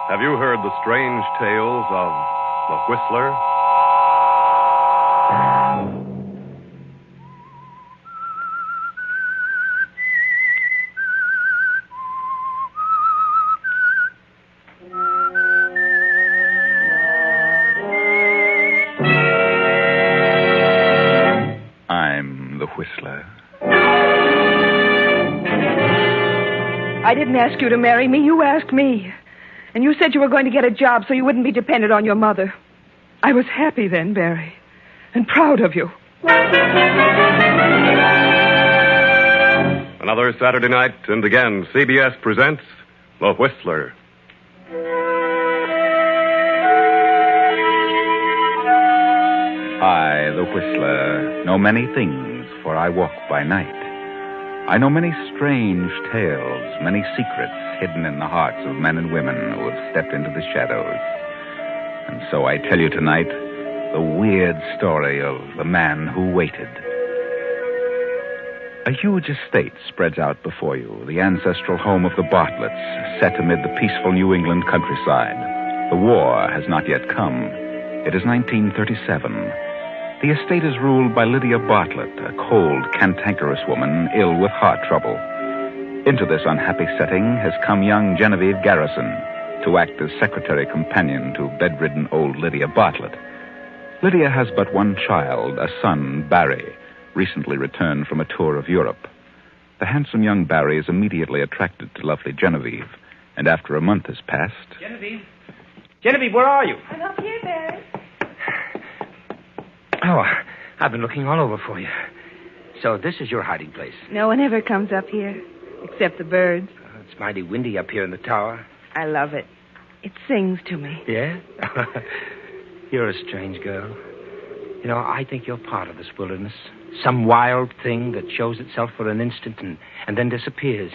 Have you heard the strange tales of the Whistler? I'm the Whistler. I didn't ask you to marry me. You asked me. And you said you were going to get a job so you wouldn't be dependent on your mother. I was happy then, Barry, and proud of you. Another Saturday night, and again, CBS presents The Whistler. I, the Whistler, know many things, for I walk by night. I know many strange tales, many secrets hidden in the hearts of men and women who have stepped into the shadows. And so I tell you tonight the weird story of the man who waited. A huge estate spreads out before you, the ancestral home of the Bartletts, set amid the peaceful New England countryside. The war has not yet come. It is 1937. The estate is ruled by Lydia Bartlett, a cold, cantankerous woman ill with heart trouble. Into this unhappy setting has come young Genevieve Garrison to act as secretary companion to bedridden old Lydia Bartlett. Lydia has but one child, a son, Barry, recently returned from a tour of Europe. The handsome young Barry is immediately attracted to lovely Genevieve, and after a month has passed... Genevieve, where are you? I'm up here, Barry. Oh, I've been looking all over for you. So this is your hiding place. No one ever comes up here, except the birds. It's mighty windy up here in the tower. I love it. It sings to me. Yeah? You're a strange girl. You know, I think you're part of this wilderness. Some wild thing that shows itself for an instant and then disappears.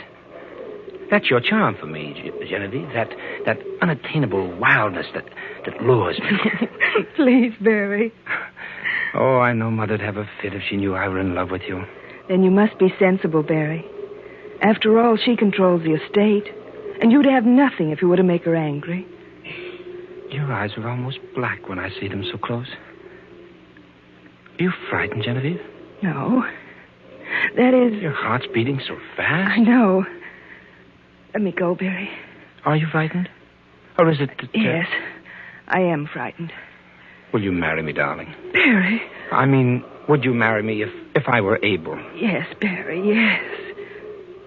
That's your charm for me, Genevieve. That unattainable wildness that lures me. Please, Barry. Oh, I know Mother'd have a fit if she knew I were in love with you. Then you must be sensible, Barry. After all, she controls the estate. And you'd have nothing if you were to make her angry. Your eyes are almost black when I see them so close. Are you frightened, Genevieve? No. That is... Your heart's beating so fast. I know. Let me go, Barry. Are you frightened? Or is it that... Yes, I am frightened. Will you marry me, darling? Barry. I mean, would you marry me if I were able? Yes, Barry, yes.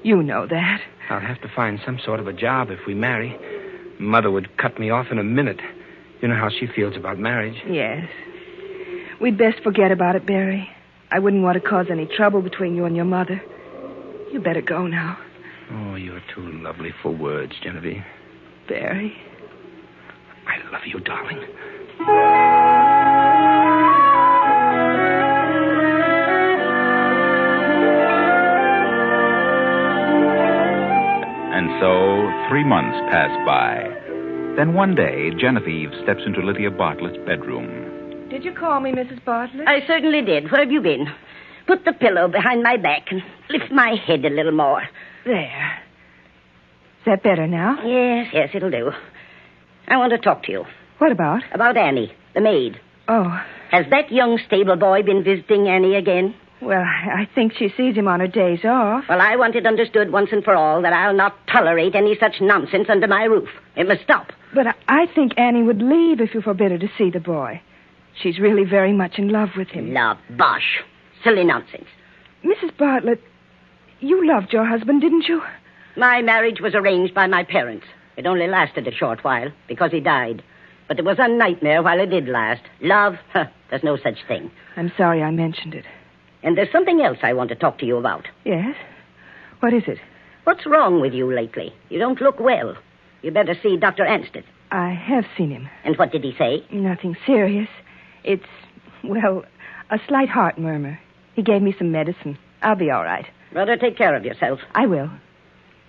You know that. I'll have to find some sort of a job if we marry. Mother would cut me off in a minute. You know how she feels about marriage. Yes. We'd best forget about it, Barry. I wouldn't want to cause any trouble between you and your mother. You better go now. Oh, you're too lovely for words, Genevieve. Barry. I love you, darling. And so 3 months pass by. Then one day, Genevieve steps into Lydia Bartlett's bedroom. Did you call me, Mrs. Bartlett? I certainly did. Where have you been? Put the pillow behind my back and lift my head a little more. There. Is that better now? Yes, it'll do. I want to talk to you. What about? About Annie, the maid. Oh. Has that young stable boy been visiting Annie again? Well, I think she sees him on her days off. Well, I want it understood once and for all that I'll not tolerate any such nonsense under my roof. It must stop. But I think Annie would leave if you forbid her to see the boy. She's really very much in love with him. Love, bosh. Silly nonsense. Mrs. Bartlett, you loved your husband, didn't you? My marriage was arranged by my parents. It only lasted a short while because he died. But it was a nightmare while it did last. Love, there's no such thing. I'm sorry I mentioned it. And there's something else I want to talk to you about. Yes? What is it? What's wrong with you lately? You don't look well. You better see Dr. Ansted. I have seen him. And what did he say? Nothing serious. It's, well, a slight heart murmur. He gave me some medicine. I'll be all right. Better take care of yourself. I will.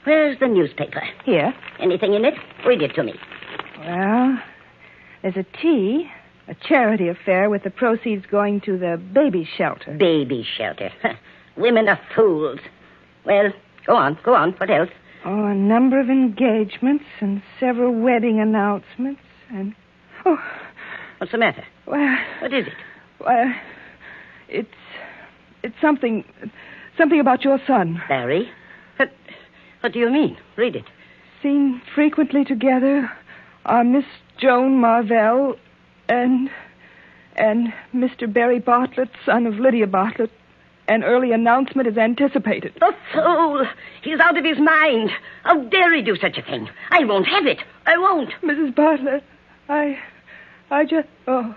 Where's the newspaper? Here. Anything in it? Read it to me. Well, there's a tea, a charity affair with the proceeds going to the baby shelter. Baby shelter. Women are fools. Well, go on. What else? Oh, a number of engagements and several wedding announcements and... Oh. What's the matter? Well... What is it? Well, it's something about your son. Barry? What do you mean? Read it. Seen frequently together are Miss Joan Marvell and Mr. Barry Bartlett, son of Lydia Bartlett. An early announcement is anticipated. The fool! He's out of his mind. How dare he do such a thing? I won't have it. I won't. Mrs. Bartlett, I just... Oh.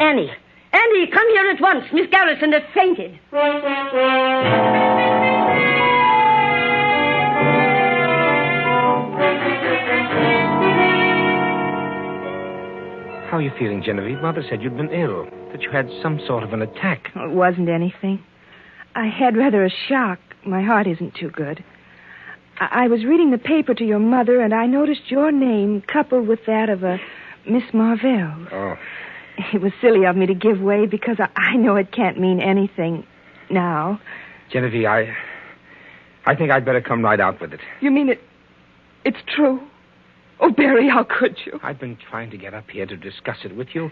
Annie, come here at once. Miss Garrison has fainted. How are you feeling, Genevieve? Mother said you'd been ill, that you had some sort of an attack. It wasn't anything. I had rather a shock. My heart isn't too good. I was reading the paper to your mother, and I noticed your name coupled with that of a Miss Marvell. Oh. It was silly of me to give way because I know it can't mean anything now. Genevieve, I think I'd better come right out with it. You mean it's true? Oh, Barry, how could you? I've been trying to get up here to discuss it with you.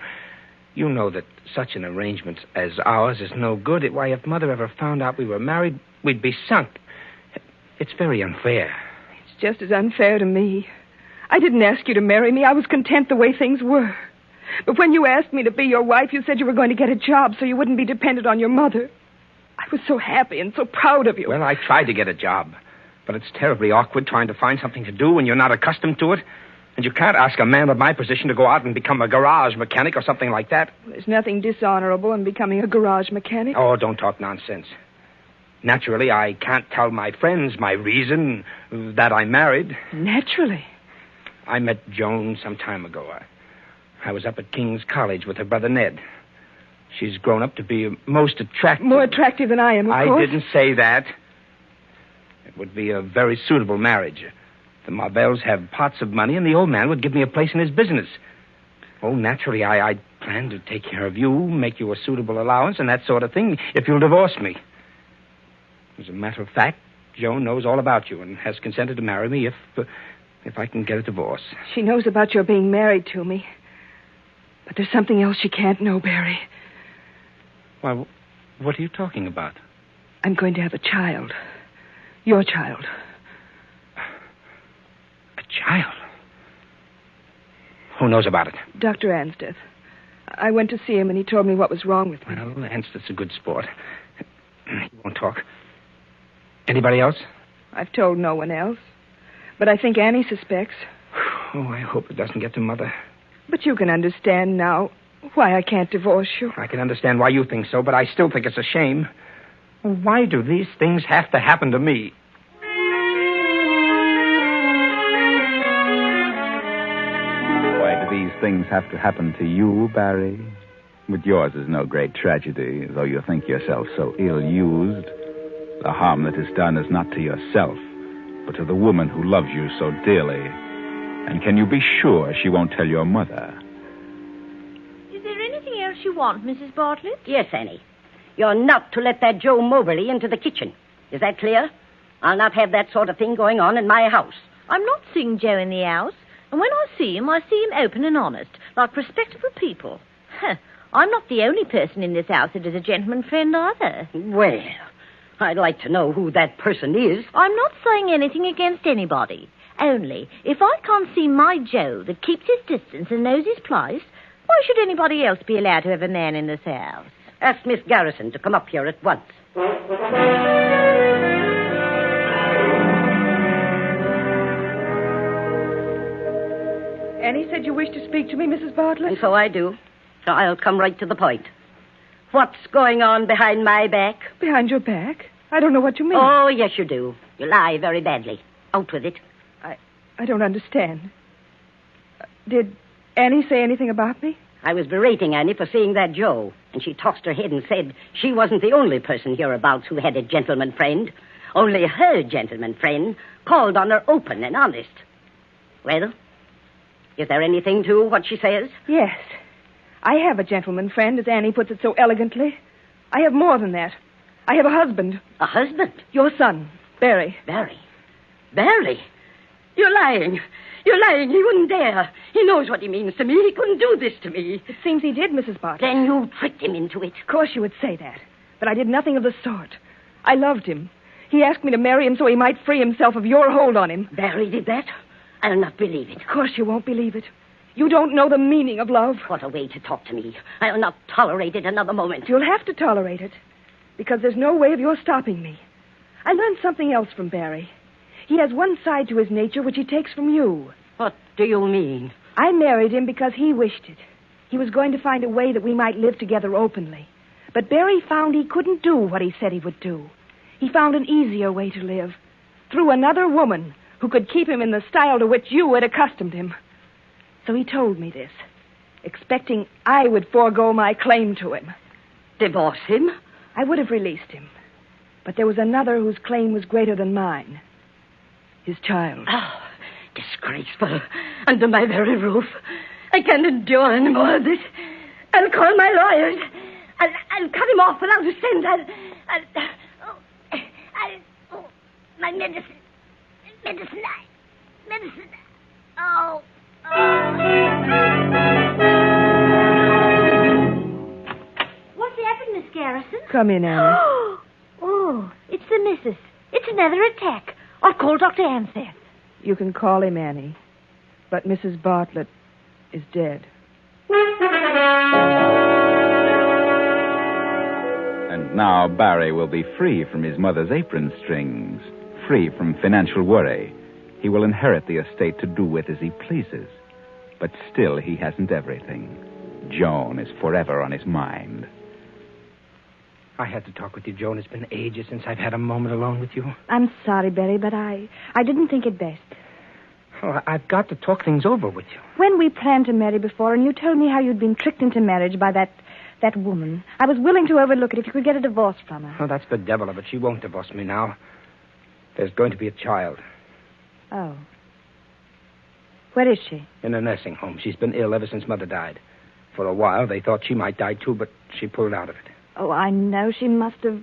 You know that such an arrangement as ours is no good. Why, if Mother ever found out we were married, we'd be sunk. It's very unfair. It's just as unfair to me. I didn't ask you to marry me. I was content the way things were. But when you asked me to be your wife, you said you were going to get a job so you wouldn't be dependent on your mother. I was so happy and so proud of you. Well, I tried to get a job. But it's terribly awkward trying to find something to do when you're not accustomed to it. And you can't ask a man of my position to go out and become a garage mechanic or something like that. There's nothing dishonorable in becoming a garage mechanic. Oh, don't talk nonsense. Naturally, I can't tell my friends my reason that I'm married. Naturally. I met Joan some time ago. I was up at King's College with her brother Ned. She's grown up to be most attractive. More attractive than I am, of course. I didn't say that. It would be a very suitable marriage. The Marvells have pots of money, and the old man would give me a place in his business. Oh, naturally, I plan to take care of you, make you a suitable allowance, and that sort of thing, if you'll divorce me. As a matter of fact, Joan knows all about you and has consented to marry me if I can get a divorce. She knows about your being married to me. But there's something else she can't know, Barry. Why, what are you talking about? I'm going to have a child. Your child. A child? Who knows about it? Dr. Ansdeth. I went to see him, and he told me what was wrong with me. Well, Ansdeth's a good sport. He won't talk. Anybody else? I've told no one else. But I think Annie suspects. Oh, I hope it doesn't get to Mother. But you can understand now why I can't divorce you. I can understand why you think so, but I still think it's a shame. Why do these things have to happen to me? Why do these things have to happen to you, Barry? But yours is no great tragedy, though you think yourself so ill-used. The harm that is done is not to yourself, but to the woman who loves you so dearly. And can you be sure she won't tell your mother? Is there anything else you want, Mrs. Bartlett? Yes, Annie. You're not to let that Joe Moberly into the kitchen. Is that clear? I'll not have that sort of thing going on in my house. I'm not seeing Joe in the house. And when I see him open and honest, like respectable people. I'm not the only person in this house that is a gentleman friend either. Well, I'd like to know who that person is. I'm not saying anything against anybody. Only, if I can't see my Joe that keeps his distance and knows his place, why should anybody else be allowed to have a man in this house? Ask Miss Garrison to come up here at once. Annie said you wished to speak to me, Mrs. Bartlett. And so I do. So I'll come right to the point. What's going on behind my back? Behind your back? I don't know what you mean. Oh, yes, you do. You lie very badly. Out with it. I don't understand. Did Annie say anything about me? I was berating Annie for seeing that Joe, and she tossed her head and said she wasn't the only person hereabouts who had a gentleman friend. Only her gentleman friend called on her open and honest. Well, is there anything to what she says? Yes. I have a gentleman friend, as Annie puts it so elegantly. I have more than that. I have a husband. A husband? Your son, Barry. Barry. Barry, you're lying. You're lying. He wouldn't dare. He knows what he means to me. He couldn't do this to me. It seems he did, Mrs. Bartlett. Then you tricked him into it. Of course you would say that. But I did nothing of the sort. I loved him. He asked me to marry him so he might free himself of your hold on him. Barry did that? I'll not believe it. Of course you won't believe it. You don't know the meaning of love. What a way to talk to me. I'll not tolerate it another moment. You'll have to tolerate it, because there's no way of your stopping me. I learned something else from Barry. He has one side to his nature which he takes from you. What do you mean? I married him because he wished it. He was going to find a way that we might live together openly. But Barry found he couldn't do what he said he would do. He found an easier way to live, through another woman who could keep him in the style to which you had accustomed him. So he told me this, expecting I would forego my claim to him. Divorce him? I would have released him. But there was another whose claim was greater than mine. His child. Oh, disgraceful. Under my very roof. I can't endure any more of this. I'll call my lawyers. I'll cut him off without a cent. My medicine. Medicine. Oh. What's happened, Miss Garrison? Come in, Annie. Oh, it's the missus. It's another attack. I'll call Dr. Anseth. You can call him Annie. But Mrs. Bartlett is dead. And now Barry will be free from his mother's apron strings, free from financial worry. He will inherit the estate to do with as he pleases. But still, he hasn't everything. Joan is forever on his mind. I had to talk with you, Joan. It's been ages since I've had a moment alone with you. I'm sorry, Barry, but I didn't think it best. Oh, I've got to talk things over with you. When we planned to marry before, and you told me how you'd been tricked into marriage by that woman, I was willing to overlook it if you could get a divorce from her. Oh, that's the devil of it. She won't divorce me now. There's going to be a child. Oh. Where is she? In a nursing home. She's been ill ever since Mother died. For a while, they thought she might die, too, but she pulled out of it. Oh, I know. She must have,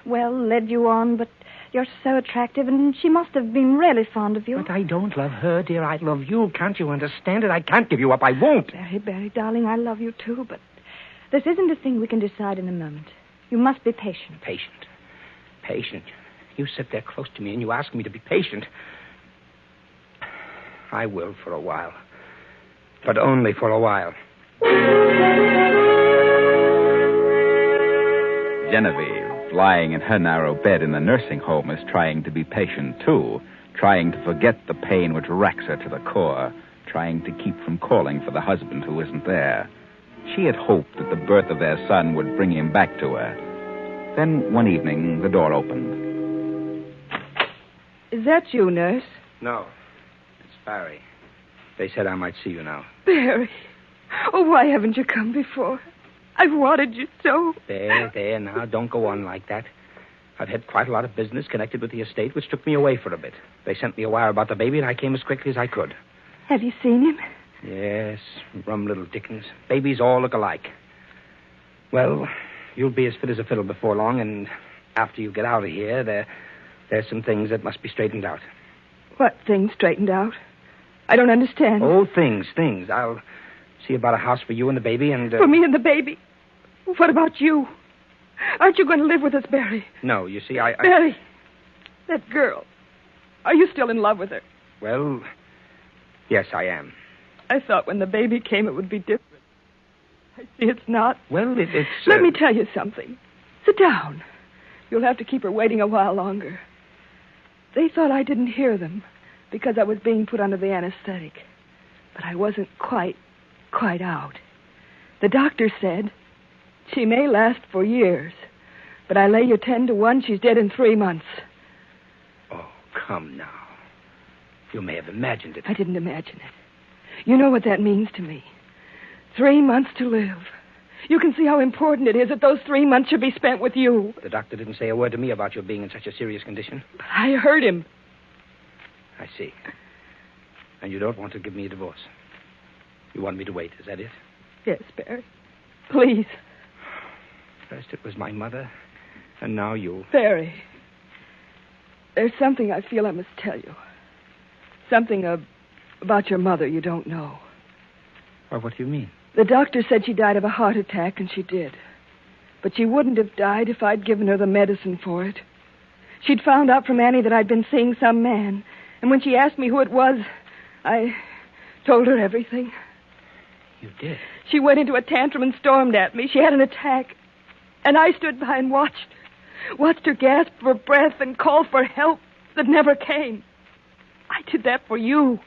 led you on, but you're so attractive, and she must have been really fond of you. But I don't love her, dear. I love you. Can't you understand it? I can't give you up. I won't. Barry, darling, I love you, too, but this isn't a thing we can decide in a moment. You must be patient. Patient. You sit there close to me, and you ask me to be patient. I will for a while. But only for a while. Genevieve, lying in her narrow bed in the nursing home, is trying to be patient, too, trying to forget the pain which racks her to the core, trying to keep from calling for the husband who isn't there. She had hoped that the birth of their son would bring him back to her. Then, one evening, the door opened. Is that you, nurse? No. It's Barry. They said I might see you now. Barry. Oh, why haven't you come before? I've wanted you so. There, now. Don't go on like that. I've had quite a lot of business connected with the estate, which took me away for a bit. They sent me a wire about the baby, and I came as quickly as I could. Have you seen him? Yes, rum little Dickens. Babies all look alike. Well, you'll be as fit as a fiddle before long, and after you get out of here, there's some things that must be straightened out. What things straightened out? I don't understand. Oh, things. I'll see about a house for you and the baby, and... For me and the baby? What about you? Aren't you going to live with us, Barry? No, you see, I... Barry, that girl. Are you still in love with her? Well, yes, I am. I thought when the baby came it would be different. I see it's not. Well, it's... Let me tell you something. Sit down. You'll have to keep her waiting a while longer. They thought I didn't hear them because I was being put under the anesthetic. But I wasn't quite out. The doctor said she may last for years, but I lay you 10 to 1 she's dead in 3 months. Oh, come now. You may have imagined it. I didn't imagine it. You know what that means to me. 3 months to live. You can see how important it is that those 3 months should be spent with you. The doctor didn't say a word to me about your being in such a serious condition. But I heard him. I see. And you don't want to give me a divorce. You want me to wait, is that it? Yes, Barry. Please. First it was my mother, and now you. Barry. There's something I feel I must tell you. Something about your mother you don't know. Well, what do you mean? The doctor said she died of a heart attack, and she did. But she wouldn't have died if I'd given her the medicine for it. She'd found out from Annie that I'd been seeing some man. And when she asked me who it was, I told her everything. You did? She went into a tantrum and stormed at me. She had an attack. And I stood by and watched her. Watched her gasp for breath and call for help that never came. I did that for you.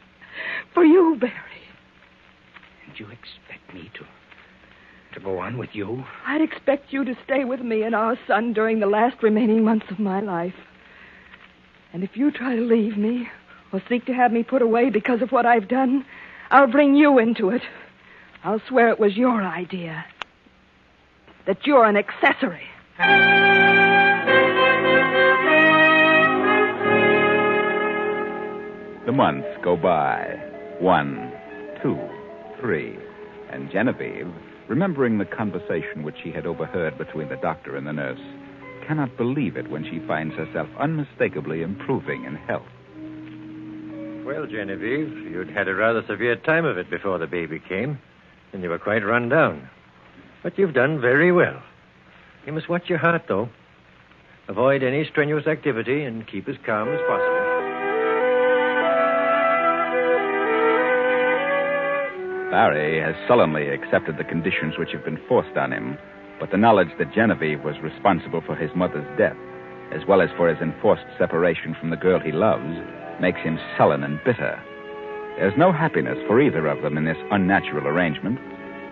For you, Barry. And you expect me to go on with you? I'd expect you to stay with me and our son during the last remaining months of my life. And if you try to leave me or seek to have me put away because of what I've done, I'll bring you into it. I'll swear it was your idea. That you're an accessory. The months go by. 1, 2, 3. And Genevieve, remembering the conversation which she had overheard between the doctor and the nurse, cannot believe it when she finds herself unmistakably improving in health. Well, Genevieve, you'd had a rather severe time of it before the baby came, and you were quite run down. But you've done very well. You must watch your heart, though. Avoid any strenuous activity and keep as calm as possible. Barry has sullenly accepted the conditions which have been forced on him, but the knowledge that Genevieve was responsible for his mother's death, as well as for his enforced separation from the girl he loves, makes him sullen and bitter. There's no happiness for either of them in this unnatural arrangement,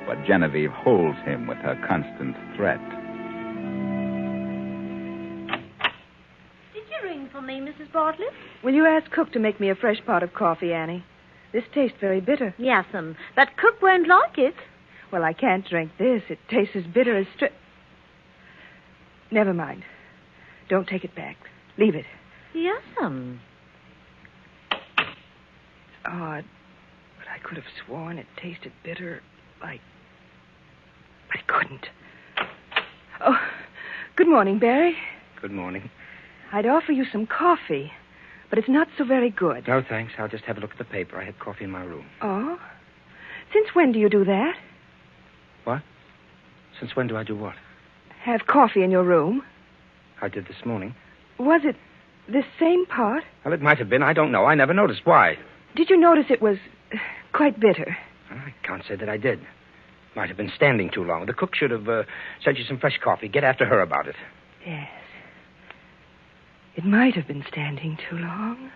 but Genevieve holds him with her constant threat. Did you ring for me, Mrs. Bartlett? Will you ask Cook to make me a fresh pot of coffee, Annie? This tastes very bitter. Yes'm, but Cook won't like it. Well, I can't drink this. It tastes as bitter as Never mind. Don't take it back. Leave it. Yes'm. It's odd, but I could have sworn it tasted bitter like... But it couldn't. Oh, good morning, Barry. Good morning. I'd offer you some coffee, but it's not so very good. No, thanks. I'll just have a look at the paper. I had coffee in my room. Oh? Since when do you do that? What? Since when do I do what? Have coffee in your room? I did this morning. Was it this same pot? Well, it might have been. I don't know. I never noticed. Why? Did you notice it was quite bitter? I can't say that I did. Might have been standing too long. The cook should have sent you some fresh coffee. Get after her about it. Yes. It might have been standing too long.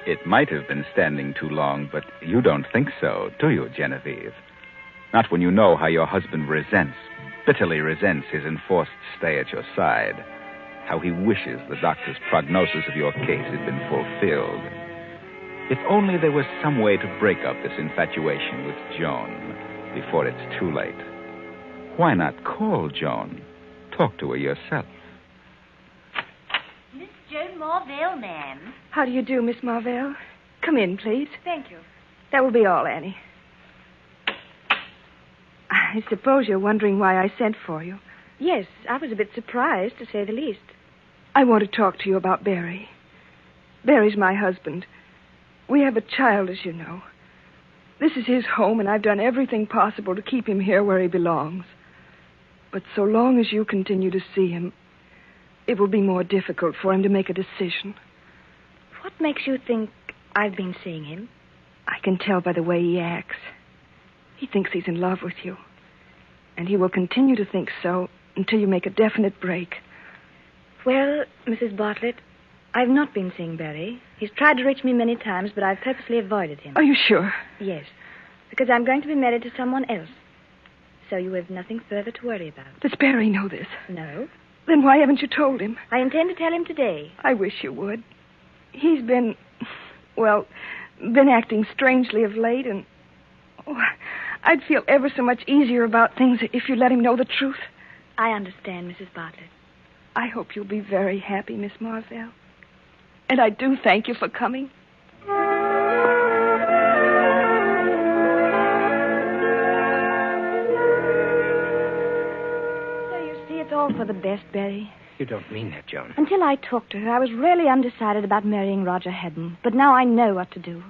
It might have been standing too long, but you don't think so, do you, Genevieve? Not when you know how your husband bitterly resents his enforced stay at your side. How he wishes the doctor's prognosis of your case had been fulfilled. If only there was some way to break up this infatuation with Joan before it's too late. Why not call Joan? Talk to her yourself. Miss Joan Marvell, ma'am. How do you do, Miss Marvell? Come in, please. Thank you. That will be all, Annie. I suppose you're wondering why I sent for you. Yes, I was a bit surprised, to say the least. I want to talk to you about Barry. Barry's my husband. We have a child, as you know. This is his home, and I've done everything possible to keep him here where he belongs. But so long as you continue to see him, it will be more difficult for him to make a decision. What makes you think I've been seeing him? I can tell by the way he acts. He thinks he's in love with you. And he will continue to think so until you make a definite break. Well, Mrs. Bartlett, I've not been seeing Barry. He's tried to reach me many times, but I've purposely avoided him. Are you sure? Yes, because I'm going to be married to someone else. So you have nothing further to worry about. Does Barry know this? No. Then why haven't you told him? I intend to tell him today. I wish you would. He's been acting strangely of late, and I'd feel ever so much easier about things if you let him know the truth. I understand, Mrs. Bartlett. I hope you'll be very happy, Miss Marvell. And I do thank you for coming. So you see, it's all all for the best, Barry. You don't mean that, Joan. Until I talked to her, I was really undecided about marrying Roger Hedden. But now I know what to do.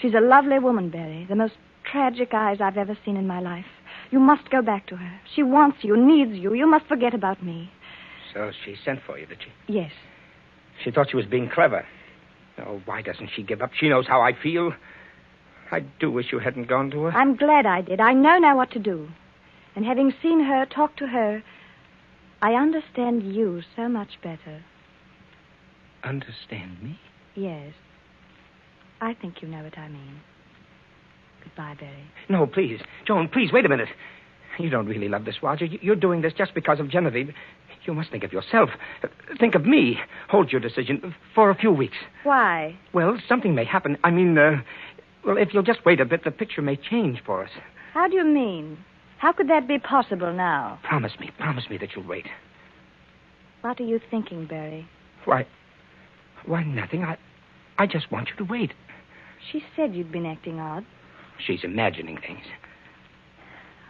She's a lovely woman, Barry. The most tragic eyes I've ever seen in my life. You must go back to her. She wants you, needs you. You must forget about me. So she sent for you, did she? Yes. She thought she was being clever. Oh, why doesn't she give up? She knows how I feel. I do wish you hadn't gone to her. I'm glad I did. I know now what to do. And having seen her, talked to her, I understand you so much better. Understand me? Yes. I think you know what I mean. Goodbye, Barry. No, please. Joan, please, wait a minute. You don't really love this, Roger. You're doing this just because of Genevieve. You must think of yourself. Think of me. Hold your decision for a few weeks. Why? Well, something may happen. I mean, well, if you'll just wait a bit, the picture may change for us. How do you mean? How could that be possible now? Promise me that you'll wait. What are you thinking, Barry? Why, nothing. I just want you to wait. She said you'd been acting odd. She's imagining things.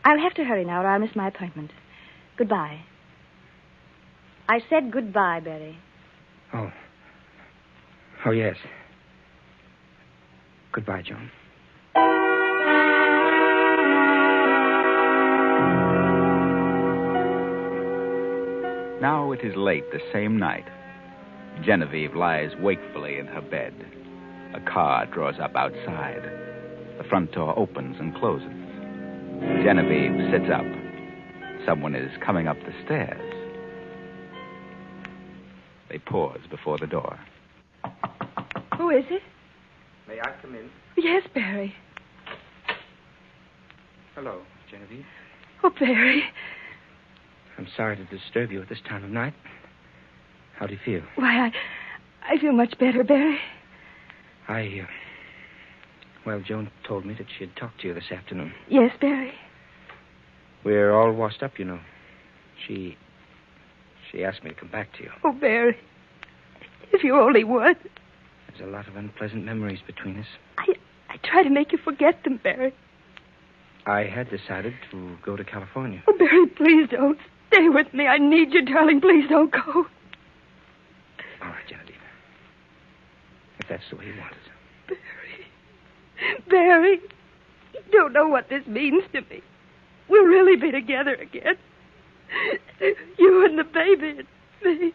I'll have to hurry now or I'll miss my appointment. Goodbye. I said goodbye, Barry. Oh, yes. Goodbye, Joan. Now it is late the same night. Genevieve lies wakefully in her bed. A car draws up outside. The front door opens and closes. Genevieve sits up. Someone is coming up the stairs. They pause before the door. Who is it? May I come in? Yes, Barry. Hello, Genevieve. Oh, Barry. I'm sorry to disturb you at this time of night. How do you feel? Why, I feel much better, Barry. Well, Joan told me that she had talked to you this afternoon. Yes, Barry. We're all washed up, you know. She asked me to come back to you. Oh, Barry. If you only would. There's a lot of unpleasant memories between us. I try to make you forget them, Barry. I had decided to go to California. Oh, Barry, please don't. Stay with me. I need you, darling. Please don't go. All right, Genevieve. If that's the way you want it. Barry, you don't know what this means to me. We'll really be together again. You and the baby and me.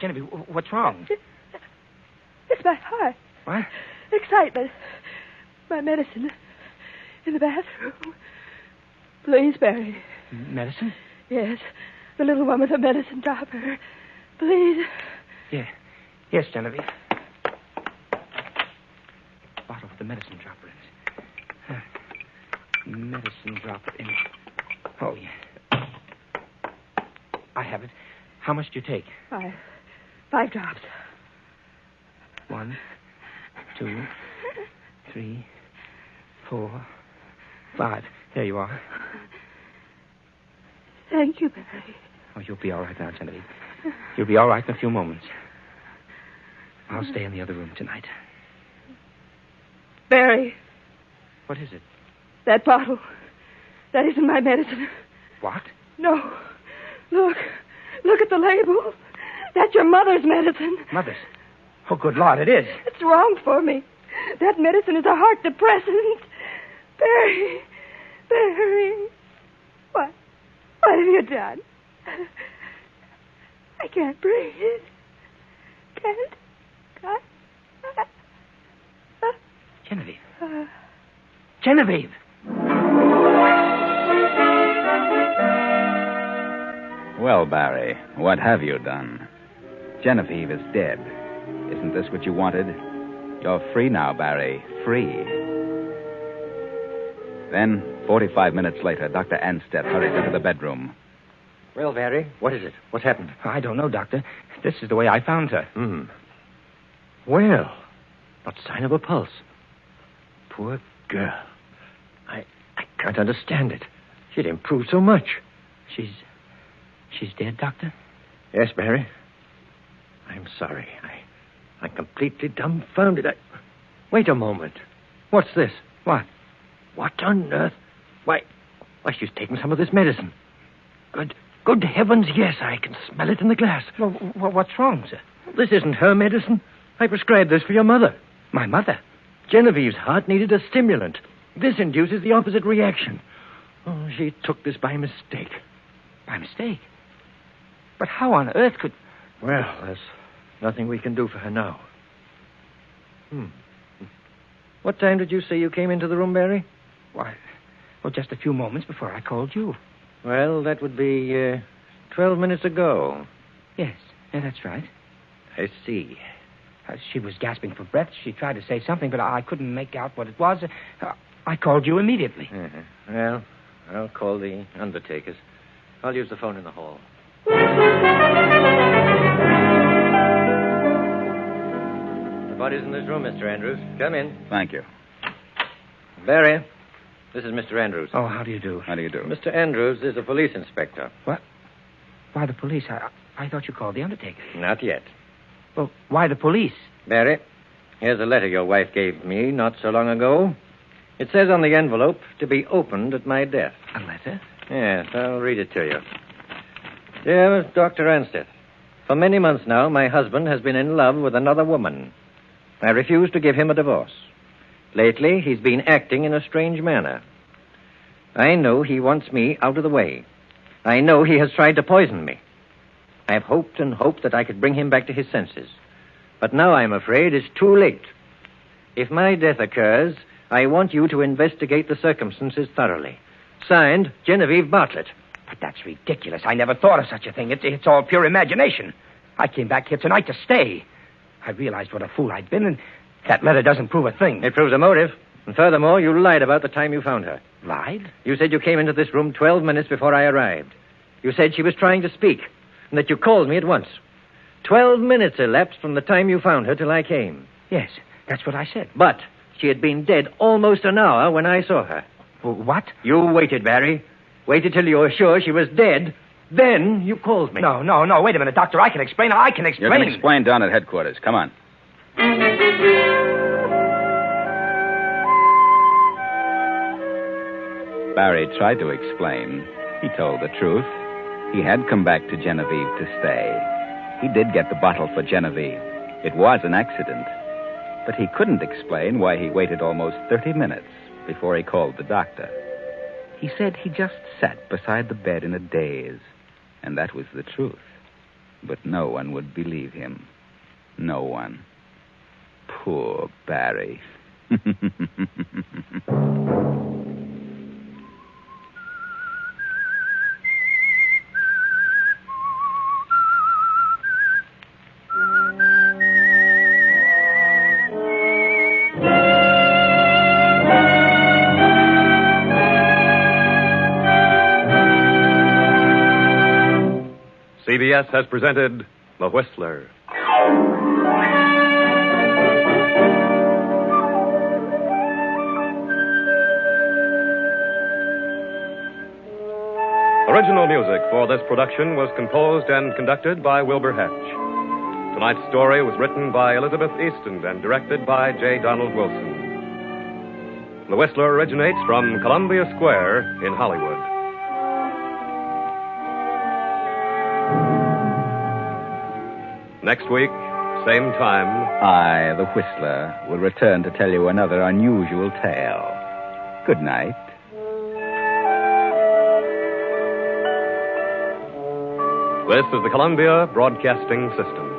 Genevieve, what's wrong? It's my heart. What? Excitement. My medicine in the bathroom. Please, Barry. Medicine? Yes. The little one with the medicine dropper. Please. Yeah. Yes, Genevieve. Bottle with the medicine dropper in it. Medicine dropper in it. Oh, yeah. I have it. How much do you take? 5 drops. 1, 2, 3, 4, 5. There you are. Thank you, Barry. Oh, you'll be all right now, Genevieve. You'll be all right in a few moments. I'll stay in the other room tonight. Barry. What is it? That bottle. That isn't my medicine. What? No. Look. Look at the label. That's your mother's medicine. Mother's? Oh, good Lord, it is. It's wrong for me. That medicine is a heart depressant. Barry. Barry. What have you done? I can't breathe. Can't. Genevieve. Genevieve! Well, Barry, what have you done? Genevieve is dead. Isn't this what you wanted? You're free now, Barry. Free. Then, 45 minutes later, Dr. Anstead hurried into the bedroom. Well, Barry, what is it? What's happened? I don't know, Doctor. This is the way I found her. Well, not sign of a pulse. Poor girl. I can't understand it. She'd improved so much. She's dead, Doctor? Yes, Barry. I'm sorry. I'm completely dumbfounded. Wait a moment. What's this? What? What on earth? Why, she's taken some of this medicine. Good heavens, yes, I can smell it in the glass. Well, what's wrong, sir? This isn't her medicine. I prescribed this for your mother. My mother? Genevieve's heart needed a stimulant. This induces the opposite reaction. Oh, she took this by mistake. By mistake? But how on earth could... Well, there's nothing we can do for her now. What time did you say you came into the room, Barry? Why, just a few moments before I called you. Well, that would be 12 minutes ago. Yes, that's right. I see. She was gasping for breath. She tried to say something, but I couldn't make out what it was. I called you immediately. Well, I'll call the undertakers. I'll use the phone in the hall. The body's in this room, Mr. Andrews. Come in. Thank you. Barry, this is Mr. Andrews. Oh, how do you do? How do you do? Mr. Andrews is a police inspector. What? Why the police? I thought you called the undertaker. Not yet. Well, why the police? Barry, here's a letter your wife gave me not so long ago. It says on the envelope, to be opened at my death. A letter? Yes, I'll read it to you. Dear Dr. Ansteth, for many months now, my husband has been in love with another woman. I refuse to give him a divorce. Lately, he's been acting in a strange manner. I know he wants me out of the way. I know he has tried to poison me. I've hoped and hoped that I could bring him back to his senses. But now I'm afraid it's too late. If my death occurs, I want you to investigate the circumstances thoroughly. Signed, Genevieve Bartlett. But that's ridiculous. I never thought of such a thing. It's all pure imagination. I came back here tonight to stay. I realized what a fool I'd been, and that letter doesn't prove a thing. It proves a motive. And furthermore, you lied about the time you found her. Lied? You said you came into this room 12 minutes before I arrived. You said she was trying to speak, and that you called me at once. 12 minutes elapsed from the time you found her till I came. Yes, that's what I said. But she had been dead almost an hour when I saw her. What? You waited, Barry. Waited till you were sure she was dead. Then you called me. No. Wait a minute, Doctor. I can explain. You can explain down at headquarters. Come on. Barry tried to explain. He told the truth. He had come back to Genevieve to stay. He did get the bottle for Genevieve. It was an accident. But he couldn't explain why he waited almost 30 minutes before he called the doctor. He said he just sat beside the bed in a daze, and that was the truth. But no one would believe him. No one. Poor Barry. CBS has presented The Whistler. Original music for this production was composed and conducted by Wilbur Hatch. Tonight's story was written by Elizabeth Easton and directed by J. Donald Wilson. The Whistler originates from Columbia Square in Hollywood. Next week, same time, I, the Whistler, will return to tell you another unusual tale. Good night. This is the Columbia Broadcasting System.